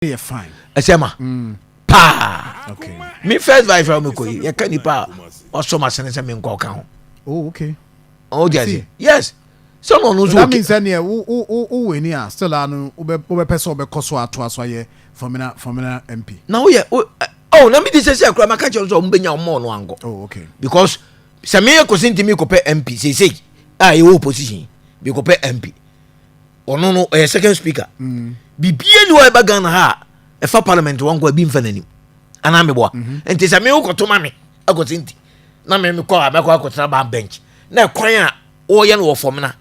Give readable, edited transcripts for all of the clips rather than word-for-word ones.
Yeah, fine. Asiamah. Pa. Okay. Me first vice from me koyi. Ye kan nipa also ma sene se me nko kan ho. Oh, okay. Oh, yes. So no that means that yeah, who any are still anu ube person ube koso aso ye formina MP. Now yeah. Oh, let me say akura maka che so mbenya mo no ango. Oh, okay. Because se me ko sentimi ko pe MP say e opposition be ko pe MP. Ono no second speaker. Bibie ni wa ba Ghana ha e fa parliament wan ko bi mfa nanim. Ana me boa. Enti se me ko to ma me akosenti. Na me ko abekọ akotara ba bench. Na kwan a wo ye no wo formina.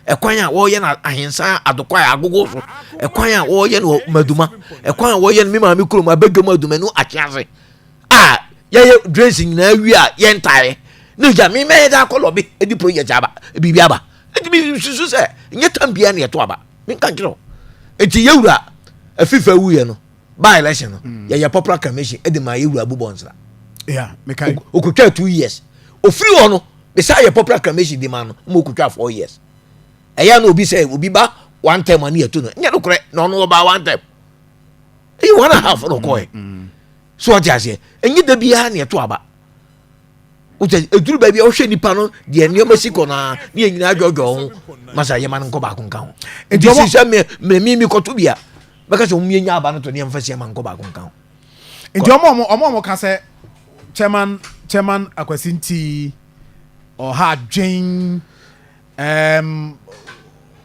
Ekwan a wo ye na ahensa adokwa agogo so. Ekwan a wo ye no maduma. Ekwan a wo ye no mi ma mi kuro ma bedwom aduma no achiase. Ye dressing na wi a ye ntare. No ja mi me da ko lobi edi project aba. Bibi aba. Edi bi susu se nye tambia na ye to aba. Mi kan kiro. Eti yewura afifa wu ye no. By election no. Ye popular commission edi ma yewura bubonsra. Yeah, me kai. Okutwa 2 years. Ofiri ho no, be say ye popular commission di man no, mo okutwa 4 years. Eya no obi say obi ba one time ani eto no. Nya no kore no no ba one time. E 1.5 no koy. So what you say? Enyi da bia na eto aba. Uche eduru ba bia o hwe nipa no de nneoma siko na ne nyina adwodwo ho. Masa ye man nko ba konka ho. Enti sisa me koto bia. Beka so me nya aba no to ne mfa sia man nko ba konka ho. Enti omo ka say chairman Akwasinti or hard Jane